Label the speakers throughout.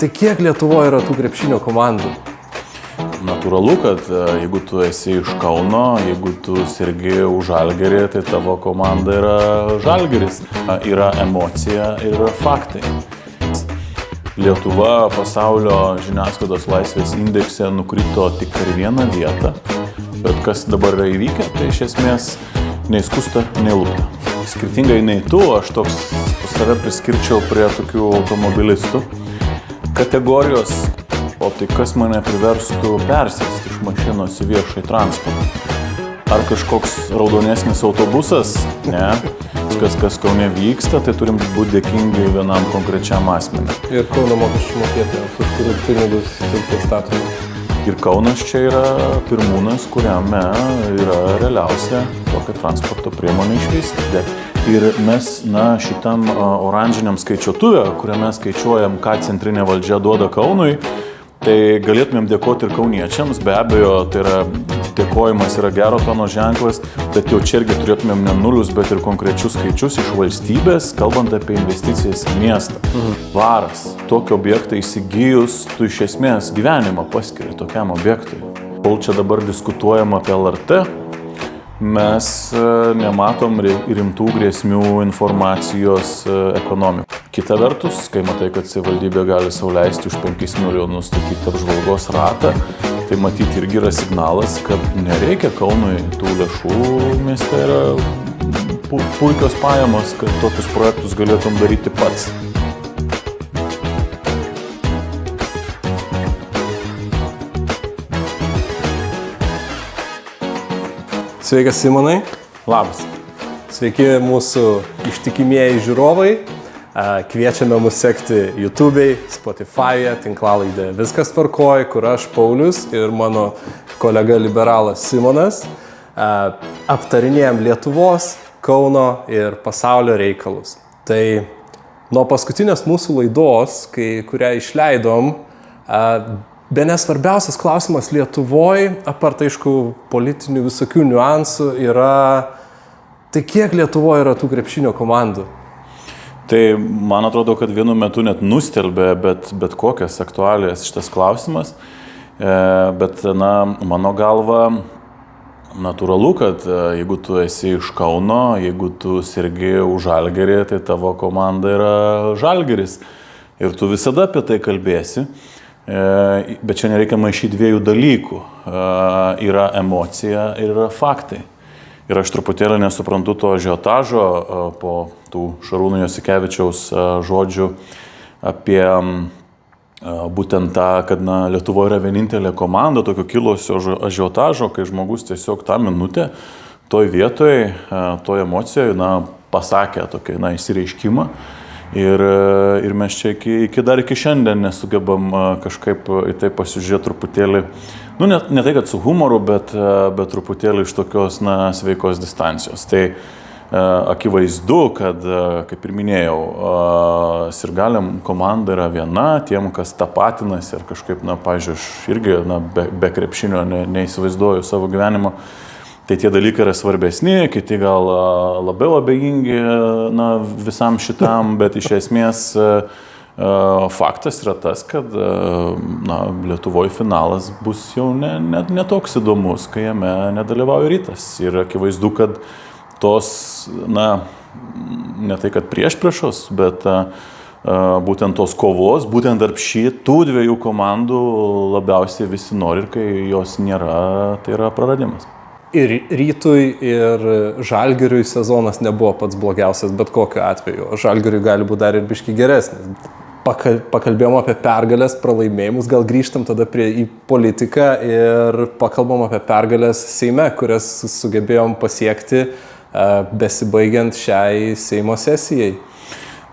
Speaker 1: Tai kiek Lietuvoje yra tų krepšinio komandų?
Speaker 2: Natūralu, kad jeigu tu esi iš Kauno, jeigu tu sergi už Žalgirį, tai tavo komanda yra Žalgiris. Yra emocija ir yra faktai. Lietuva pasaulio žiniasklaidos laisvės indekse nukrito tik per vieną vietą, bet kas dabar yra įvykę, tai iš esmės nei skusta, nei lūpta. Skirtingai nei tu, aš toks save priskirčiau prie tokių automobilistų kategorijos, o tai kas mane priverstų persėsti iš mašinos į viešąjį transportą. Ar kažkoks raudonesnis autobusas? Ne. Kas Kaune vyksta, tai turim būti dėkingi vienam konkrečiam asmeniui.
Speaker 1: Ir Kauno mokesčių mokėtojams, už kurių pinigus statomi.
Speaker 2: Ir Kaunas čia yra pirmūnas, kuriame yra realiausia tokia transporto priemonė išvystyti. Ir mes, šitam oranžiniam skaičiuotuvė, kuriame skaičiuojam, ką centrinė valdžia duoda Kaunui, tai galėtumėm dėkoti ir kauniečiams. Be abejo, tai yra dėkojimas yra gero tono ženklas, bet jau čia irgi turėtumėm ne nulius, bet ir konkrečius skaičius iš valstybės, kalbant apie investicijas į miestą. Varas. Tokį objektą įsigijus, tu iš esmės gyvenimą paskiri tokiam objektui. Kol čia dabar diskutuojam apie LRT, mes nematom rimtų grėsmių informacijos ekonomikų. Kita vertus, kai matai, kad savivaldybė gali sau leisti už 5 milijonus statyti apžvalgos ratą, tai matyti irgi yra signalas, kad nereikia Kaunui tų lėšų, mieste yra puikios pajamos, kad tokius projektus galėtum daryti pats.
Speaker 1: Sveikas, Simonai.
Speaker 2: Labas.
Speaker 1: Sveiki mūsų ištikimieji žiūrovai. Kviečiame mus sekti YouTube'ai, Spotify'e, tinklalaidė Viskas tvarkoj, kur aš, Paulius, ir mano kolega liberalas Simonas aptarinėjom Lietuvos, Kauno ir pasaulio reikalus. Tai nuo paskutinės mūsų laidos, kurią išleidom, bene svarbiausias klausimas Lietuvoje, apart aišku politinių visokių niuansų, yra tai kiek Lietuvoje yra tų krepšinio komandų?
Speaker 2: Tai man atrodo, kad vienu metu net nustelbė bet kokias aktualijas šitas klausimas, bet mano galva natūralu, kad jeigu tu esi iš Kauno, jeigu tu sergi už Žalgirį, tai tavo komanda yra Žalgiris ir tu visada apie tai kalbėsi. Bet čia nereikia maišyti dviejų dalykų. Yra emocija ir yra faktai. Ir aš truputėlį nesuprantu to ažiotažo po tų Šarūno Josikevičiaus žodžių apie būtent tą, kad Lietuvoje yra vienintelė komanda, tokio kilusio ažiotažo, kai žmogus tiesiog tą minutę toj vietoje, toj emocijoje pasakė tokį įsireiškimą. Ir mes čia dar iki šiandien nesugebam kažkaip į tai pasižiūrėti truputėlį, ne tai, kad su humoru, bet truputėlį iš tokios sveikos distancijos. Tai akivaizdu, kad, kaip ir minėjau, sirgaliam komanda yra viena, tiem, kas tapatinasi ir kažkaip, pavyzdžiui, aš irgi be krepšinio neįsivaizduoju savo gyvenimo. Tai tie dalykai yra svarbesni, kiti gal labiau abejingi visam šitam, bet iš esmės faktas yra tas, kad Lietuvoje finalas bus jau ne toks įdomus, kai jame nedalyvauja Rytas. Ir akivaizdu, kad tos, ne tai kad priešpriešos, bet būtent tos kovos, būtent tarp šitų dviejų komandų labiausiai visi nori ir kai jos nėra, tai yra praradimas.
Speaker 1: Ir Rytui, ir Žalgiriui sezonas nebuvo pats blogiausias, bet kokiu atveju. Žalgiriui gali būti dar ir biški geresnis. Pakalbėjom apie pergalės, pralaimėjimus, gal grįžtam tada į politiką ir pakalbam apie pergalės Seime, kurias sugebėjom pasiekti besibaigiant šiai Seimo sesijai.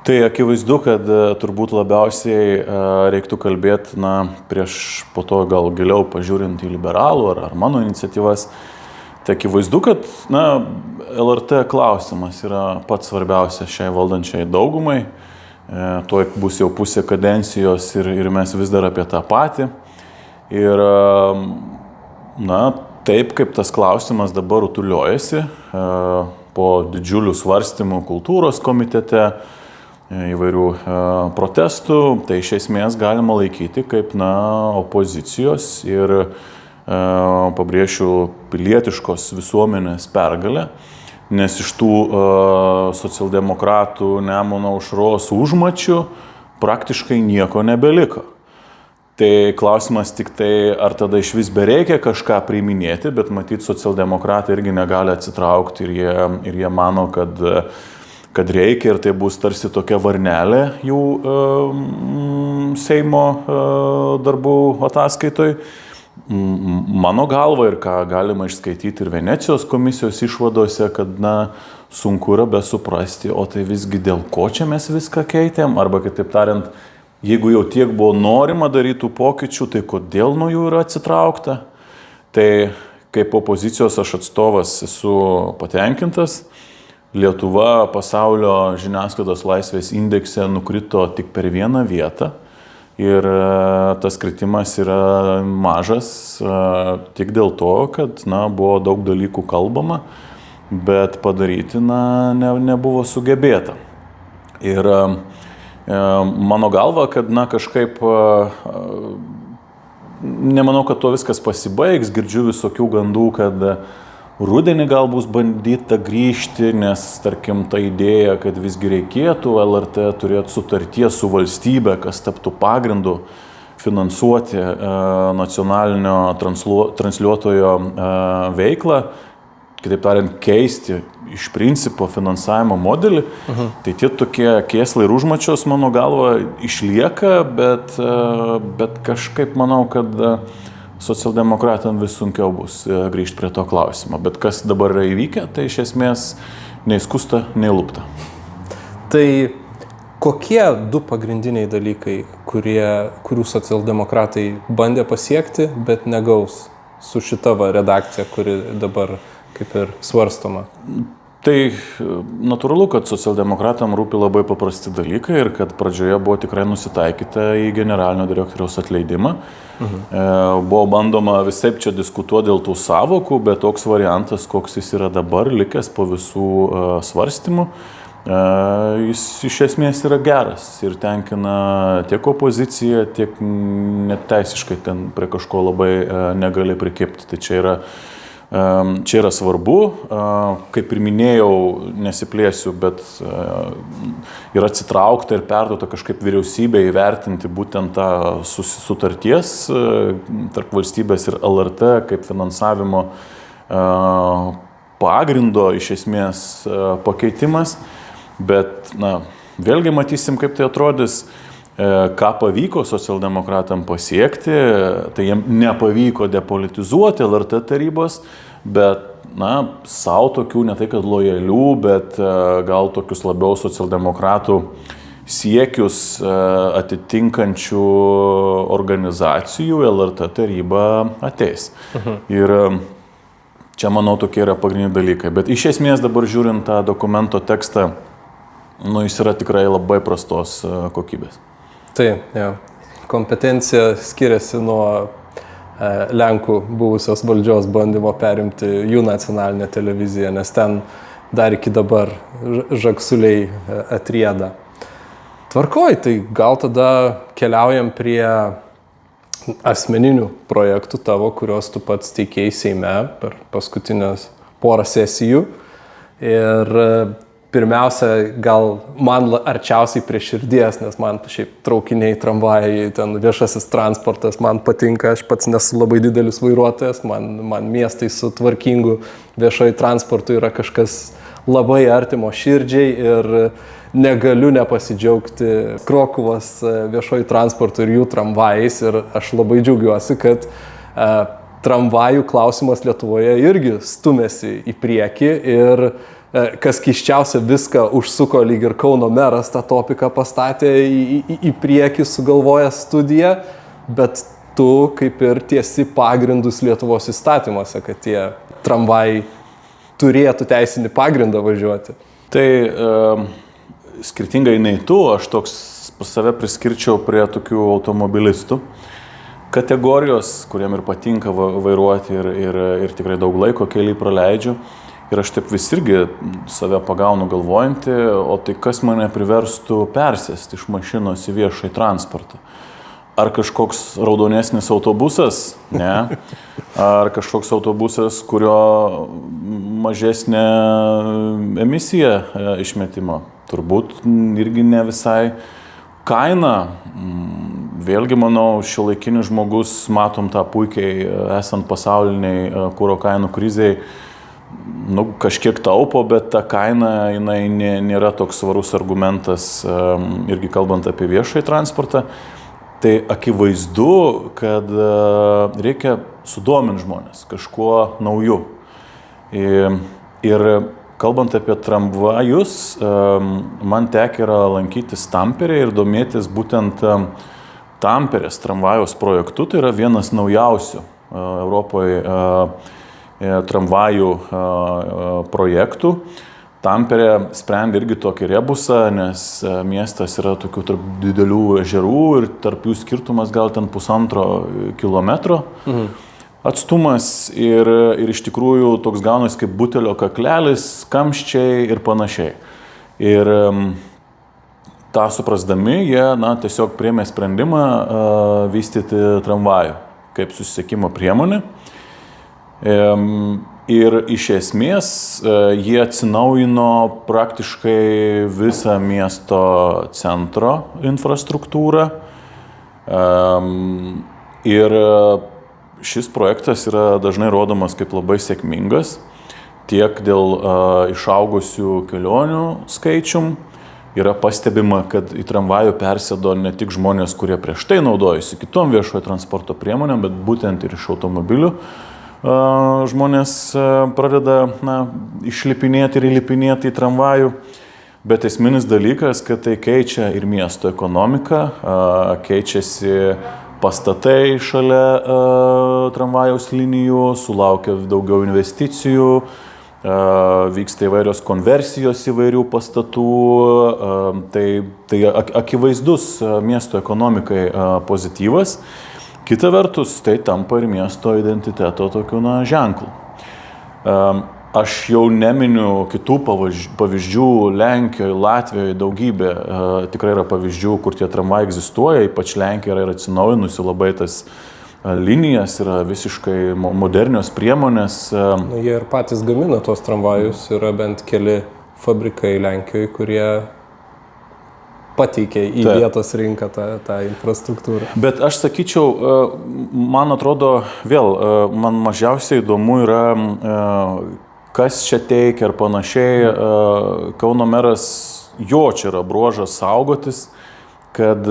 Speaker 2: Tai akivaizdu, kad turbūt labiausiai reiktų kalbėti, prieš po to gal giliau pažiūrint į liberalų ar mano iniciatyvas. Tai akivaizdu, kad LRT klausimas yra pats svarbiausias šiai valdančiai daugumai. Tuoj bus jau pusė kadencijos ir mes vis dar apie tą patį. Ir taip kaip tas klausimas dabar rutuliojasi po didžiulių svarstymų kultūros komitete, įvairių protestų, tai iš esmės galima laikyti kaip opozicijos ir pabrėšiu pilietiškos visuomenės pergalę, nes iš tų socialdemokratų Nemuno aušros užmačių praktiškai nieko nebeliko. Tai klausimas tik tai, ar tada iš vis bereikia kažką priiminėti, bet matyt, socialdemokratai irgi negali atsitraukti ir jie mano, kad reikia ir tai bus tarsi tokia varnelė jų Seimo darbų ataskaitoj. Mano galva ir ką galima išskaityti ir Venecijos komisijos išvadose, kad sunku yra besuprasti, o tai visgi dėl ko čia mes viską keitėm, arba kitaip tariant, jeigu jau tiek buvo norima daryti tų pokyčių, tai kodėl nuo jų yra atsitraukta. Tai kaip opozicijos aš atstovas esu patenkintas. Lietuva pasaulio žiniasklaidos laisvės indekse nukrito tik per vieną vietą. Ir tas kritimas yra mažas tik dėl to, kad buvo daug dalykų kalbama, bet padaryti nebuvo sugebėta. Ir mano galva, kad kažkaip nemanau, kad to viskas pasibaigs, girdžiu visokių gandų, kad rudenį gal bus bandyta grįžti, nes, tarkim, ta idėja, kad visgi reikėtų LRT turėti sutarties su valstybe, kas taptų pagrindu finansuoti nacionalinio transliuotojo veiklą, kitaip tariant, keisti iš principo finansavimo modelį, tai tie tokie kėslai ir užmačios, mano galva, išlieka, bet kažkaip manau, kad socialdemokratam vis sunkiau bus grįžti prie to klausimo. Bet kas dabar yra įvykę, tai iš esmės nei skusta, nei lupta.
Speaker 1: Tai kokie du pagrindiniai dalykai, kurių socialdemokratai bandė pasiekti, bet negaus su šita redakcija, kuri dabar kaip ir svarstoma?
Speaker 2: Tai natūralu, kad socialdemokratam rūpi labai paprasti dalykai ir kad pradžioje buvo tikrai nusitaikyta į generalinio direktoriaus atleidimą. Buvo bandoma visaip čia diskutuoti dėl tų savokų, bet toks variantas, koks jis yra dabar likęs po visų svarstymų, jis iš esmės yra geras ir tenkina tiek opoziciją, tiek net teisiškai ten prie kažko labai negali prikibti. Tai čia yra svarbu, kaip ir minėjau, nesiplėsiu, bet yra atsitraukta ir perduota kažkaip vyriausybė įvertinti būtent tą sutarties tarp valstybės ir LRT kaip finansavimo pagrindo iš esmės pakeitimas, bet vėlgi matysim, kaip tai atrodys. Ką pavyko socialdemokratam pasiekti, tai jiem nepavyko depolitizuoti LRT tarybos, bet, savo tokių ne tai kad lojalių, bet gal tokius labiau socialdemokratų siekius atitinkančių organizacijų LRT taryba ateis. Ir čia, manau, tokie yra pagrindiniai dalykai. Bet iš esmės dabar žiūrint tą dokumento tekstą, jis yra tikrai labai prastos kokybės.
Speaker 1: Tai, kompetencija skiriasi nuo Lenkų buvusios valdžios bandymo perimti jų nacionalinę televiziją, nes ten dar iki dabar žagsuliai atrieda. Tvarkoj, tai gal tada keliaujam prie asmeninių projektų tavo, kuriuos tu pats teikėjai Seime per paskutinės porą sesijų. Ir pirmiausia, gal man arčiausiai prie širdies, nes man šiaip traukiniai, tramvajai, ten viešasis transportas man patinka, aš pats nesu labai didelis vairuotojas, man miestai su tvarkingu viešoji transportu yra kažkas labai artimo širdžiai ir negaliu nepasidžiaugti Krokuvos viešoji transportu ir jų tramvajais ir aš labai džiaugiuosi, kad tramvajų klausimas Lietuvoje irgi stumėsi į priekį ir kas keisčiausia, viską užsuko lyg ir Kauno meras, tą topiką pastatė į priekį, sugalvojęs studiją, bet tu kaip ir tiesi pagrindus Lietuvos įstatymuose, kad tie tramvajai turėtų teisinį pagrindą važiuoti.
Speaker 2: Tai skirtingai nei tu, aš toks save priskirčiau prie tokių automobilistų kategorijos, kuriem ir patinka vairuoti ir tikrai daug laiko keliai praleidžiu. Ir aš taip vis irgi save pagaunu galvojantį, o tai kas mane priverstų persėsti iš mašinos į viešąjį transportą? Ar kažkoks raudonesnis autobusas? Ne. Ar kažkoks autobusas, kurio mažesnė emisija išmetimo? Turbūt irgi ne visai. Kaina, vėlgi manau, šiuolaikinis žmogus, matom tą puikiai, esant pasauliniai kuro kainų krizei, kažkiek taupo, bet ta kaina, jinai nėra toks svarus argumentas, irgi kalbant apie viešąjį transportą. Tai akivaizdu, kad reikia sudominti žmonės kažkuo nauju. Ir kalbant apie tramvajus, man tekę yra lankytis Tamperėje ir domėtis būtent Tamperės tramvajaus projektu. Tai yra vienas naujausių Europoje tramvajų projektų. Tamperė sprendė irgi tokį rebusą, nes miestas yra tokių tarp didelių ežerų ir tarp jų skirtumas gal ten 1,5 kilometro atstumas ir iš tikrųjų toks gaunas kaip butelio kaklelis, kamščiai ir panašiai. Ir tą suprasdami, jie tiesiog priėmė sprendimą vystyti tramvajų kaip susisiekimo priemonę. Ir iš esmės jie atsinaujino praktiškai visą miesto centro infrastruktūrą. Ir šis projektas yra dažnai rodomas kaip labai sėkmingas, tiek dėl išaugusių kelionių skaičium. Yra pastebima, kad į tramvajų persėdo ne tik žmonės, kurie prieš tai naudojosi kitom viešojo transporto priemonėm, bet būtent ir iš automobilių. Žmonės pradeda išlipinėti ir įlipinėti į tramvajų, bet esminis dalykas, kad tai keičia ir miesto ekonomiką, keičiasi pastatai šalia tramvajaus linijų, sulaukia daugiau investicijų, vyksta įvairios konversijos įvairių pastatų, tai akivaizdus miesto ekonomikai pozityvas. Kita vertus, tai tampa ir miesto identiteto tokių ženklų. Aš jau neminiu kitų pavyzdžių, Lenkijoje, Latvijoje daugybė. Tikrai yra pavyzdžių, kur tie tramvajai egzistuoja, ypač Lenkija yra atsinaujinusi labai tas linijas, yra visiškai modernios priemonės.
Speaker 1: Jie ir patys gamina tos tramvajus, yra bent keli fabrikai Lenkijoje, kurie pateikė į vietos rinką tą infrastruktūrą.
Speaker 2: Bet aš sakyčiau, man atrodo, vėl, man mažiausiai įdomu yra, kas čia teikia ir panašiai. Kauno meras, jo čia yra bruožas saugotis, kad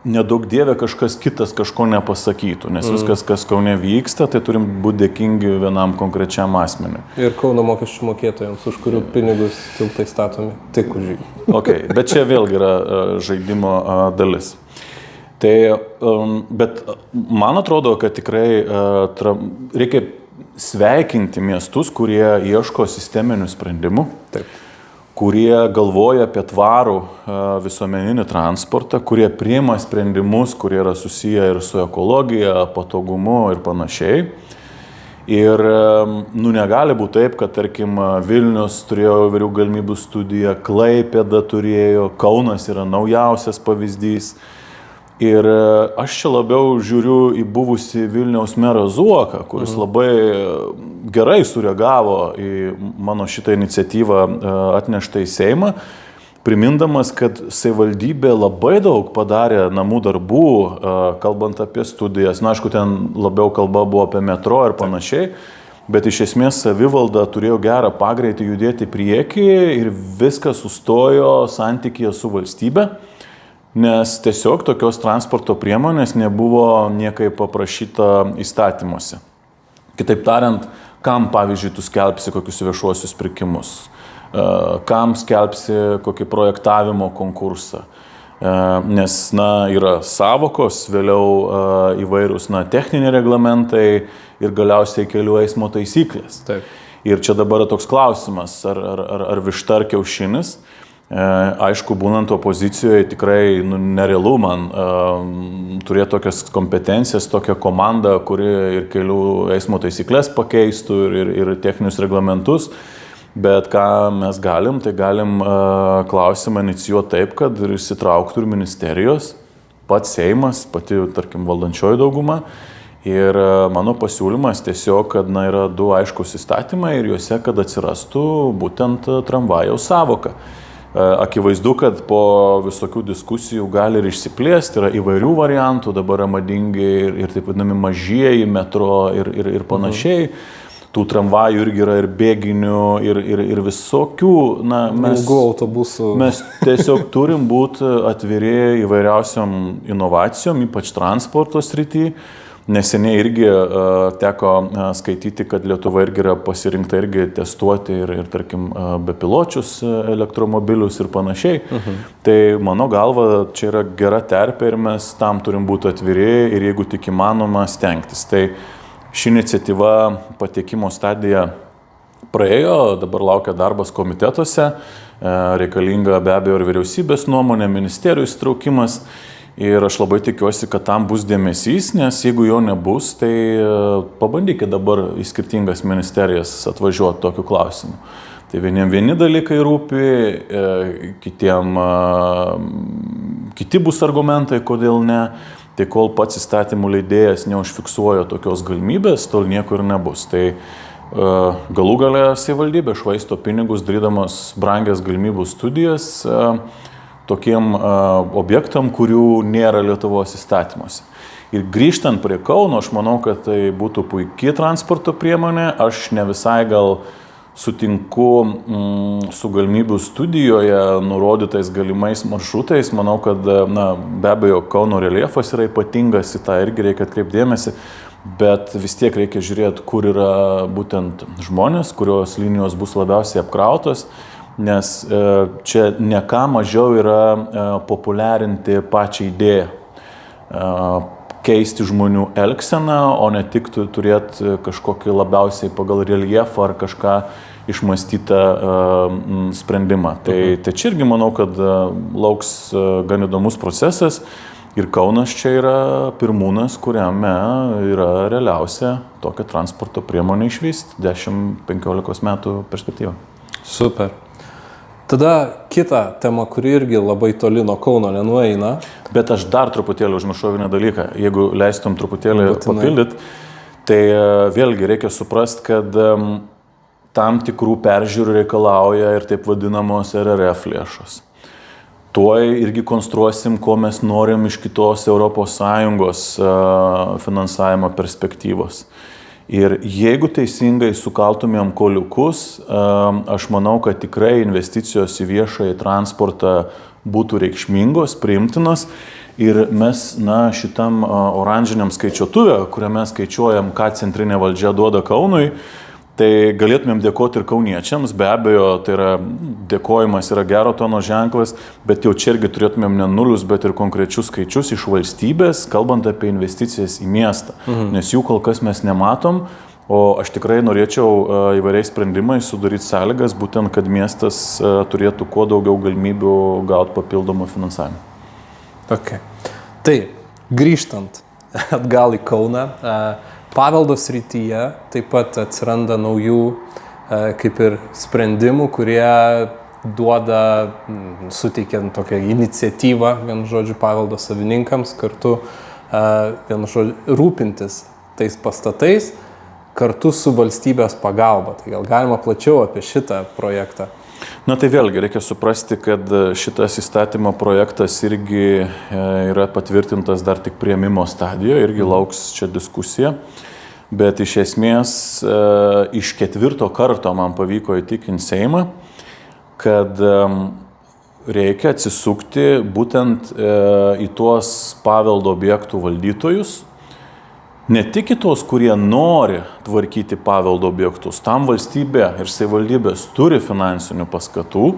Speaker 2: nedaug dievė kažkas kitas kažko nepasakytų, nes viskas, kas Kaune vyksta, tai turim būti dėkingi vienam konkrečiam asmeniui.
Speaker 1: Ir Kauno mokesčių mokėtojams, už kurių pinigus tiltai statomi, tik už jį.
Speaker 2: Okay, bet čia vėlgi yra žaidimo dalis. Tai, bet man atrodo, kad tikrai reikia sveikinti miestus, kurie ieško sisteminių sprendimų.
Speaker 1: Taip.
Speaker 2: Kurie galvoja apie tvarų visuomeninį transportą, kurie priima sprendimus, kurie yra susiję ir su ekologija, patogumu ir panašiai. Ir negali būti taip, kad tarkim Vilnius turėjo įvairių galimybių studiją, Klaipėda turėjo, Kaunas yra naujausias pavyzdys. Ir aš čia labiau žiūriu į buvusį Vilniaus merą Zuoką, kuris labai gerai sureagavo į mano šitą iniciatyvą atneštą į Seimą, primindamas, kad savivaldybė labai daug padarė namų darbų, kalbant apie studijas. Aišku, ten labiau kalba buvo apie metro ir panašiai, bet iš esmės savivalda turėjo gerą pagreitį judėti priekį ir viskas sustojo santykyje su valstybe. Nes tiesiog tokios transporto priemonės nebuvo niekaip paprašyta įstatymuose. Kitaip tariant, kam, pavyzdžiui, tu skelbsi kokius viešuosius pirkimus, kam skelbsi kokį projektavimo konkursą. Nes, yra savokos, vėliau įvairūs, techniniai reglamentai ir galiausiai kelių eismo taisyklės.
Speaker 1: Taip.
Speaker 2: Ir čia dabar toks klausimas, ar višta ar kiaušinis. Aišku, būnant opozicijoje tikrai nerealu man turėti tokias kompetencijas, tokią komandą, kuri ir kelių eismo taisyklės pakeistų ir techninius reglamentus. Bet ką mes galim, tai galim klausimą inicijuoti taip, kad ir įsitrauktų ir ministerijos, pats Seimas, pati, tarkim, valdančioji dauguma. Ir mano pasiūlymas tiesiog, kad yra du aiškus įstatymai ir juose, kad atsirastų būtent tramvajaus sąvoka. Akivaizdu, kad po visokių diskusijų gali ir išsiplėsti, yra įvairių variantų, dabar yra madingi ir taip vadinami mažieji metro ir panašiai. Tų tramvajų irgi yra ir bėginių, ir visokių.
Speaker 1: Ilgų autobusų.
Speaker 2: Mes tiesiog turim būti atviri įvairiausiom inovacijom, ypač transporto srity. Neseniai irgi teko skaityti, kad Lietuva irgi yra pasirinkta irgi testuoti ir tarkim, bepiločius elektromobilius ir panašiai. Tai mano galva, čia yra gera terpė ir mes tam turim būti atviri ir jeigu tik įmanoma stengtis. Tai ši iniciatyva patekimo stadija praėjo, dabar laukia darbas komitetuose, reikalinga be abejo ir vyriausybės nuomonė, ministerijų įsitraukimas. Ir aš labai tikiuosi, kad tam bus dėmesys, nes jeigu jo nebus, tai pabandykite dabar į skirtingas ministerijas atvažiuoti tokiu klausimu. Tai vieniem vieni dalykai rūpi, kitiem kiti bus argumentai, kodėl ne. Tai kol pats įstatymų leidėjas neužfiksuoja tokios galimybės, tol nieko ir nebus. Tai galų gale savivaldybė švaisto pinigus, darydamas brangias galimybių studijas, tokiem objektam, kurių nėra Lietuvos įstatymuose. Ir grįžtant prie Kauno, aš manau, kad tai būtų puikiai transporto priemonė. Aš ne visai gal sutinku su galimybių studijoje nurodytais galimais maršrutais. Manau, kad be abejo Kauno reljefas yra ypatingas, į tą irgi reikia atkreipti dėmesį. Bet vis tiek reikia žiūrėti, kur yra būtent žmonės, kurios linijos bus labiausiai apkrautos. Nes čia ne ką mažiau yra populiarinti pačią idėją, keisti žmonių elgseną, o ne tik turėti kažkokį labiausiai pagal reljefą ar kažką išmąstytą sprendimą. Tai čia irgi manau, kad lauks gan įdomus procesas ir Kaunas čia yra pirmūnas, kuriame yra realiausia tokia transporto priemonė išvysti 10-15 metų perspektyvą.
Speaker 1: Super. Tada kita tema, kuri irgi labai toli nuo Kauno nenueina.
Speaker 2: Bet aš dar truputėlį užmiršau vieną dalyką. Jeigu leistum truputėlį papildyti, tai vėlgi reikia suprasti, kad tam tikrų peržiūrų reikalauja ir taip vadinamos RRF lėšos. Tuoj irgi konstruosim, ko mes norim iš kitos ES finansavimo perspektyvos. Ir jeigu teisingai sukaltumėm koliukus, aš manau, kad tikrai investicijos į viešąjį transportą būtų reikšmingos, priimtinos. Ir mes šitam oranžiniam skaičiuotuvė, kuriame skaičiuojam, ką centrinė valdžia duoda Kaunui, tai galėtumėm dėkoti ir kauniečiams. Be abejo, tai yra dėkojimas yra gero tono ženklas, bet jau čia irgi turėtumėm ne nulius, bet ir konkrečius skaičius iš valstybės, kalbant apie investicijas į miestą. Nes jų kol kas mes nematom, o aš tikrai norėčiau įvairiais sprendimais sudaryti sąlygas, būtent, kad miestas turėtų kuo daugiau galimybių gauti papildomą finansavimą.
Speaker 1: Okay. Tai, grįžtant atgal į Kauną, paveldo srityje taip pat atsiranda naujų kaip ir sprendimų, kurie suteikiant tokią iniciatyvą, vienu žodžiu, paveldo savininkams kartu, vienu žodžiu, rūpintis tais pastatais kartu su valstybės pagalba. Tai gal galima plačiau apie šitą projektą?
Speaker 2: Na tai vėlgi reikia suprasti, kad šitas įstatymo projektas irgi yra patvirtintas dar tik priėmimo stadijoje, irgi lauks čia diskusija. Bet iš esmės iš 4 karto man pavyko įtikinti Seimą, kad reikia atsisukti būtent į tuos paveldo objektų valdytojus, ne tik į tuos, kurie nori tvarkyti paveldo objektus. Tam valstybė ir savivaldybės turi finansinių paskatų,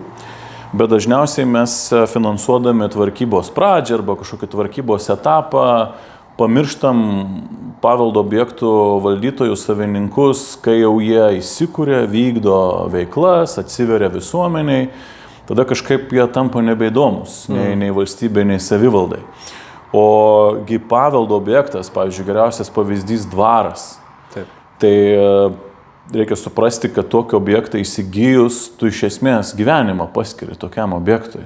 Speaker 2: bet dažniausiai mes finansuodami tvarkybos pradžią arba kažkokį tvarkybos etapą pamirštam paveldo objektų valdytojų savininkus, kai jau jie įsikūrė, vykdo veiklas, atsiveria visuomeniai. tada kažkaip jie tampa nebeįdomus nei valstybė, nei savivaldai. Ogi paveldo objektas, pavyzdžiui, geriausias pavyzdys dvaras.
Speaker 1: Taip.
Speaker 2: Tai reikia suprasti, kad tokį objektą įsigijus, tu iš esmės gyvenimą paskiri tokiam objektui.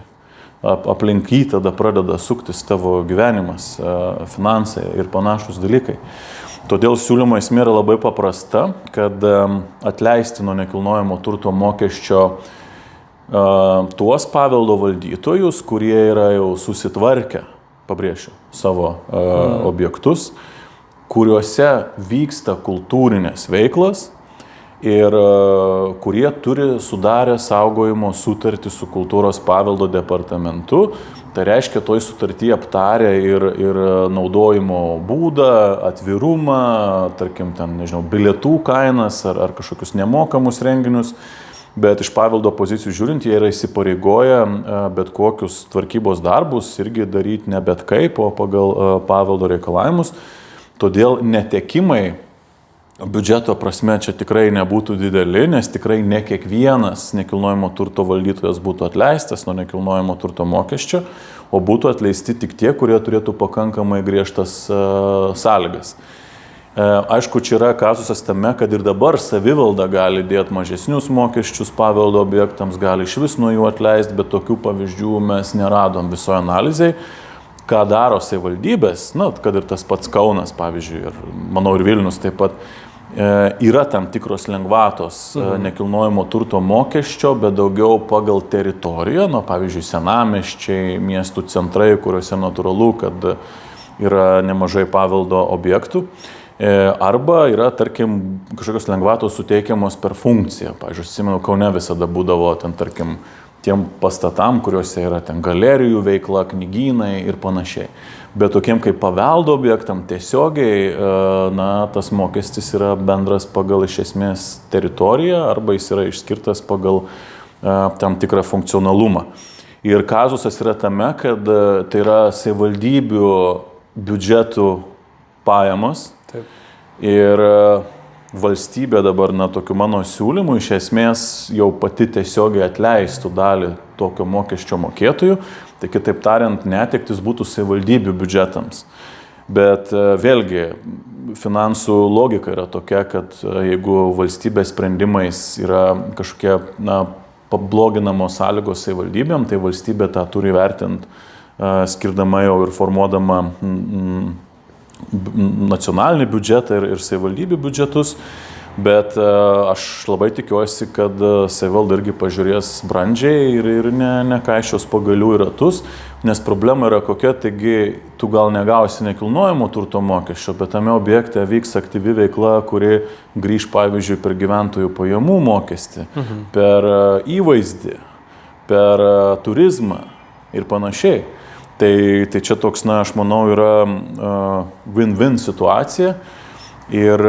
Speaker 2: Aplink jį tada pradeda suktis tavo gyvenimas, finansai ir panašus dalykai. Todėl siūlymo esmė yra labai paprasta, kad atleisti nuo nekilnojamo turto mokesčio tuos paveldo valdytojus, kurie yra jau susitvarkę, pabrėšiu, savo objektus, kuriuose vyksta kultūrinės veiklas ir kurie turi sudarę saugojimo sutartį su kultūros paveldo departamentu. Tai reiškia, toj sutartyje aptarė ir naudojimo būdą, atvirumą, tarkim, ten, nežinau, bilietų kainas ar kažkokius nemokamus renginius. Bet iš paveldo pozicijų žiūrint, jie yra įsipareigoję bet kokius tvarkybos darbus irgi daryti ne bet kaip, o pagal paveldo reikalavimus. Todėl netekimai biudžeto prasme čia tikrai nebūtų dideli, nes tikrai ne kiekvienas nekilnojamo turto valdytojas būtų atleistas nuo nekilnojamo turto mokesčio, o būtų atleisti tik tie, kurie turėtų pakankamai griežtas sąlygas. Aišku, čia yra kazusas tame, kad ir dabar savivalda gali dėti mažesnius mokesčius paveldo objektams, gali iš vis nuo jų atleisti, bet tokių pavyzdžių mes neradom visoje analizėje. Ką daro savivaldybės, kad ir tas pats Kaunas, pavyzdžiui, ir manau ir Vilnius taip pat, yra tam tikros lengvatos nekilnojamo turto mokesčio, bet daugiau pagal teritoriją, pavyzdžiui, senamiesčiai, miestų centrai, kuriuose natūralu, kad yra nemažai paveldo objektų. Arba yra, tarkim, kažkokios lengvatos suteikiamos per funkciją. Pavyzdžiui, atsimenu, Kaune visada būdavo ten, tarkim, tiem pastatam, kuriuose yra ten galerijų veikla, knygynai ir panašiai. Bet tokiem kaip paveldo objektam tiesiogiai, tas mokestis yra bendras pagal iš esmės teritoriją arba jis yra išskirtas pagal tam tikrą funkcionalumą. Ir kazusas yra tame, kad tai yra savivaldybių biudžetų pajamos. Taip. Ir valstybė dabar, tokiu mano siūlymu, iš esmės jau pati tiesiogiai atleistų dalį tokio mokesčio mokėtojų. Tai kitaip tariant, netektis būtų savivaldybių biudžetams. Bet vėlgi, finansų logika yra tokia, kad jeigu valstybės sprendimais yra kažkokie pabloginamos sąlygos savivaldybėm, tai valstybė tą turi vertinti, skirdama jau ir formuodama nacionalinį biudžetą ir savivaldybių biudžetus, bet aš labai tikiuosi, kad savivalda irgi pažiūrės brandžiai ir nekaišios pagalių į ratus, nes problema yra kokia, taigi tu gal negausi nekilnojamo turto mokesčio, bet tame objekte vyks aktyvi veikla, kuri grįž, pavyzdžiui, per gyventojų pajamų mokestį, per įvaizdį, per turizmą ir panašiai. Tai čia toks, aš manau, yra win-win situacija ir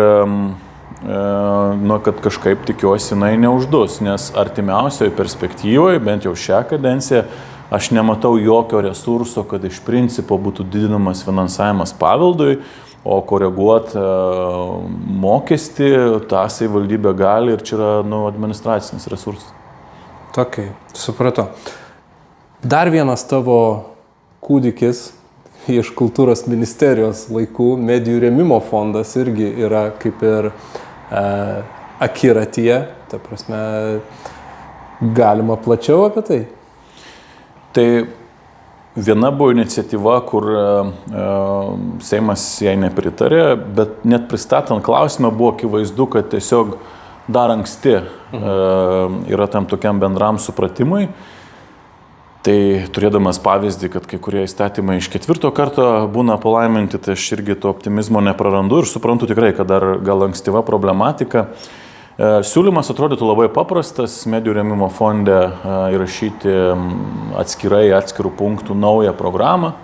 Speaker 2: kad kažkaip tikiuosi jinai neuždus, nes artimiausioje perspektyvoje, bent jau šią kadenciją, aš nematau jokio resurso, kad iš principo būtų didinamas finansavimas paveldui, o koreguoti mokestį tą savivaldybė gali ir čia yra administracinis resursas.
Speaker 1: Tokiai, supratau. Dar vienas tavo kūdikis iš kultūros ministerijos laikų, medijų rėmimo fondas irgi yra kaip ir akiratyje, ta prasme, galima plačiau apie tai?
Speaker 2: Tai viena buvo iniciatyva, kur Seimas jai nepritarė, bet net pristatant klausimą buvo akivaizdu, kad tiesiog dar anksti yra tam tokiam bendram supratimui. Tai turėdamas pavyzdį, kad kai kurie įstatymai iš 4 karto būna palaiminti, tai aš irgi to optimizmo neprarandu ir suprantu tikrai, kad dar gal ankstyva problematika. Siūlymas atrodytų labai paprastas, medijų rėmimo fonde įrašyti atskirų punktų naują programą,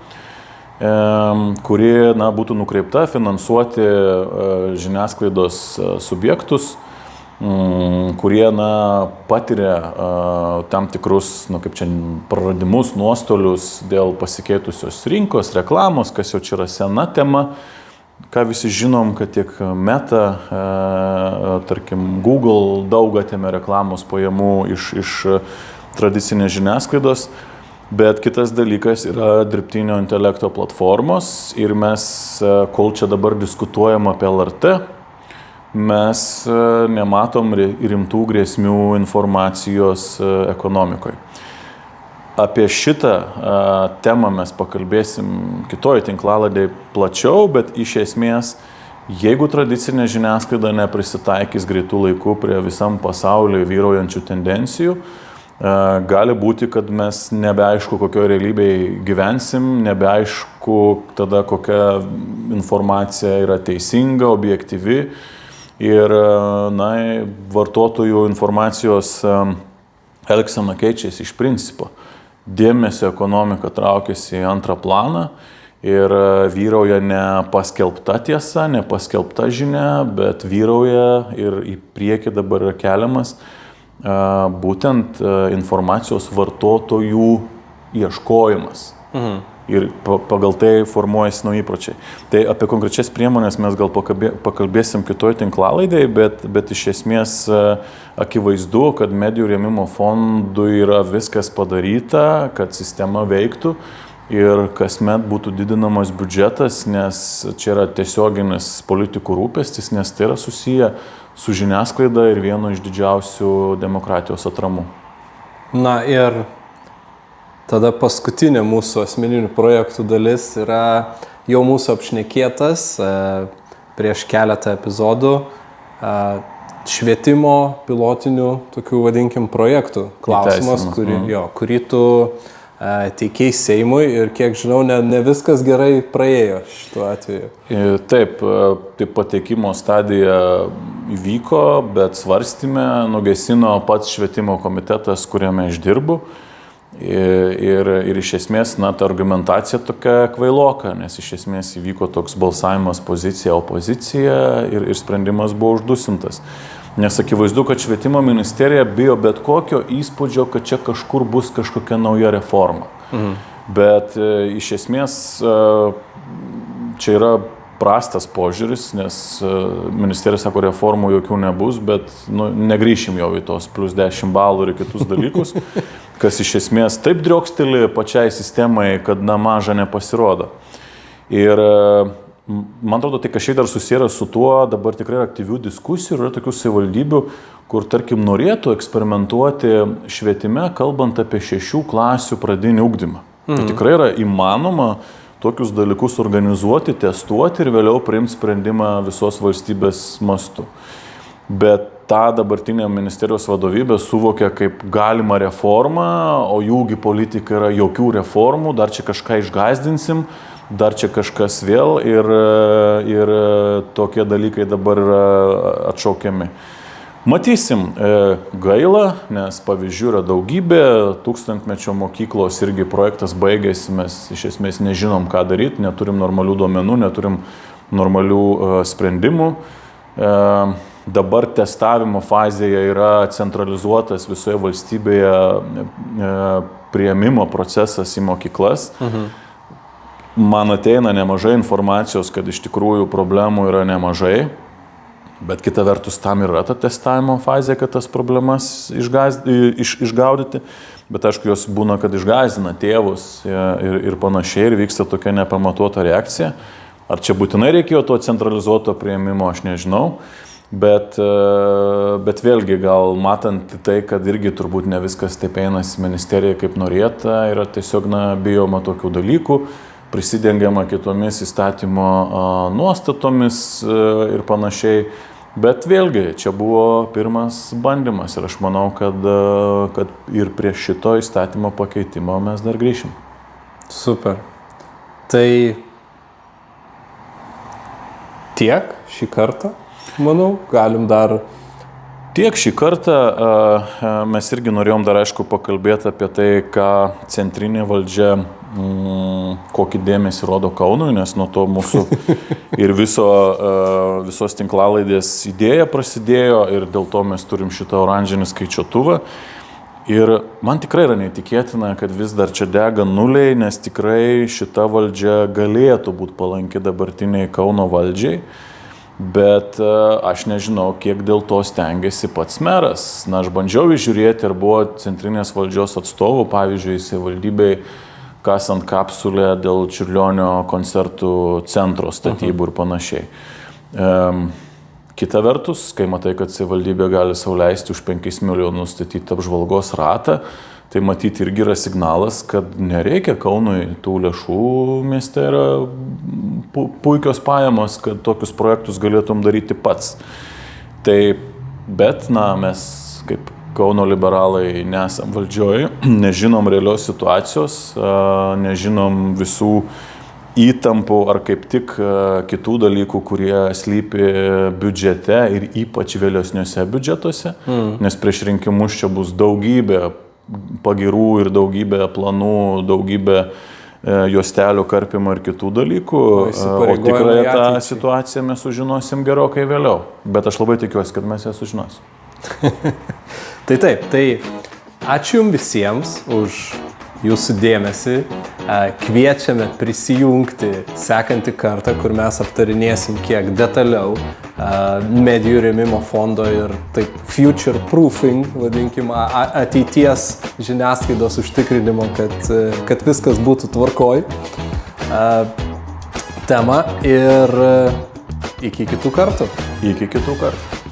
Speaker 2: kuri būtų nukreipta finansuoti žiniasklaidos subjektus, kurie patiria tam tikrus, praradimus, nuostolius dėl pasikeitusios rinkos, reklamos, kas jau čia yra sena tema, ką visi žinom, kad tiek Meta, tarkim, Google daug atėmė reklamos pajamų iš tradicinės žiniasklaidos. Bet kitas dalykas yra dirbtinio intelekto platformos ir mes, kol čia dabar diskutuojam apie LRT, mes nematom rimtų grėsmių informacijos ekonomikoje. Apie šitą temą mes pakalbėsim kitoj tinklalaidėje plačiau, bet iš esmės, jeigu tradicinė žiniasklaida neprisitaikys greitų laikų prie visam pasaulyje vyraujančių tendencijų, gali būti, kad mes nebeaišku, kokioje realybėje gyvensim, nebeaišku tada, kokia informacija yra teisinga, objektyvi ir vartotojų informacijos elgsena keičiasi iš principo. Dėmesio ekonomika traukiasi į antrą planą ir vyrauja ne paskelbta tiesa, ne paskelbta žinia, bet vyrauja ir į priekį dabar yra keliamas būtent informacijos vartotojų ieškojimas. Ir pagal tai formuojasi nauji įpročiai. Tai apie konkrečias priemonės mes gal pakalbėsim kitoj tinklalaidėje, bet iš esmės akivaizdu, kad medijų rėmimo fondui yra viskas padaryta, kad sistema veiktų ir kasmet būtų didinamas biudžetas, nes čia yra tiesioginis politikų rūpestis, nes tai yra susiję su žiniasklaida ir vienu iš didžiausių demokratijos atramų.
Speaker 1: Na ir tada paskutinė mūsų asmeninių projektų dalis yra jau mūsų apšnekėtas prieš keletą epizodų švietimo pilotinių tokių vadinkim projektų klausimas, kurį tu teikiai Seimui ir kiek žinau, ne viskas gerai praėjo šituo atveju.
Speaker 2: Taip, tai pateikimo stadija įvyko, bet svarstyme nugesino pats švietimo komitetas, kuriame aš dirbu. Ir iš esmės, ta argumentacija tokia kvailoka, nes iš esmės įvyko toks balsavimas pozicija-opozicija ir sprendimas buvo uždusintas. Nes akivaizdu, kad švietimo ministerija bijo bet kokio įspūdžio, kad čia kažkur bus kažkokia nauja reforma. Bet iš esmės čia yra prastas požiūris, nes ministerija sako, reformų jokių nebus, bet negrįšim jau į tos plus 10 balų ir kitus dalykus, kas iš esmės taip drioksteli pačiai sistemai, kad maža nepasirodo. Ir man atrodo, tai kažkiek dar susijęs su tuo, dabar tikrai aktyvių diskusijų yra tokių savivaldybių, kur, tarkim, norėtų eksperimentuoti švietime, kalbant apie 6 klasių pradinį ugdymą. Tai tikrai yra įmanoma tokius dalykus organizuoti, testuoti ir vėliau priimti sprendimą visos valstybės mastu. Bet tą dabartinė ministerijos vadovybė suvokia kaip galimą reformą, o jūgi politika yra jokių reformų, dar čia kažką išgąsdinsim, dar čia kažkas vėl ir tokie dalykai dabar yra atšaukiami. Matysim, gaila, nes pavyzdžių yra daugybė, tūkstantmečio mokyklos irgi projektas baigėsi, mes iš esmės nežinom, ką daryti, neturim normalių duomenų, neturim normalių sprendimų. Dabar testavimo fazėje yra centralizuotas visoje valstybėje priėmimo procesas į mokyklas. Man ateina nemažai informacijos, kad iš tikrųjų problemų yra nemažai, bet kita vertus tam yra ta testavimo fazė, kad tas problemas išgaudyti, bet aišku, jos būna, kad išgąsdina tėvus ir panašiai ir vyksta tokia nepamatuota reakcija. Ar čia būtinai reikėjo to centralizuoto priėmimo, aš nežinau, bet vėlgi gal matant tai, kad irgi turbūt ne viskas taip einasi ministerijai kaip norėta, yra tiesiog bijoma tokių dalykų, prisidengiama kitomis įstatymo nuostatomis ir panašiai. Bet vėlgi, čia buvo pirmas bandymas ir aš manau, kad ir prie šito įstatymo pakeitimo mes dar grįšim.
Speaker 1: Super. Tai tiek šį kartą, manau, galim dar...
Speaker 2: Tiek šį kartą mes irgi norėjom dar aišku pakalbėti apie tai, ką centrinė valdžia, kokį dėmesį rodo Kaunui, nes nuo to mūsų ir visos tinklalaidės idėja prasidėjo ir dėl to mes turim šitą oranžinį skaičiuotuvą. Ir man tikrai yra neįtikėtina, kad vis dar čia dega nuliai, nes tikrai šita valdžia galėtų būti palanki dabartiniai Kauno valdžiai. Bet aš nežinau, kiek dėl to stengiasi pats meras. Na, aš bandžiau įžiūrėti, ar buvo centrinės valdžios atstovų, pavyzdžiui, savivaldybei kasant kapsulę dėl Čiurlionio koncertų centro statybų ir panašiai. Kita vertus, kai matai, kad savivaldybė gali sau leisti už 5 milijonus statyti apžvalgos ratą, tai matyti irgi yra signalas, kad nereikia Kaunui tų lėšų, mieste yra puikios pajamos, kad tokius projektus galėtum daryti pats. Tai, bet, mes kaip Kauno liberalai nesam valdžioj, nežinom realios situacijos, nežinom visų įtampų ar kaip tik kitų dalykų, kurie slypi biudžete ir ypač vėlesniuose biudžetuose, nes prieš rinkimus čia bus daugybė pagirų ir daugybė planų, daugybė juostelių karpimo ir kitų dalykų, o tikrai tą situaciją mes sužinosim gerokai vėliau. Bet aš labai tikiuosi, kad mes ją sužinosim.
Speaker 1: Tai taip, ačiū Jums visiems už Jūsų dėmesį. Kviečiame prisijungti sekantį kartą, kur mes aptarinėsim kiek detaliau medijų rėmimo fondo ir taip future proofing, vadinkim, ateities žiniasklaidos užtikrinimo, kad viskas būtų tvarkoj. Tema ir iki kitų kartų.
Speaker 2: Iki kitų kartų.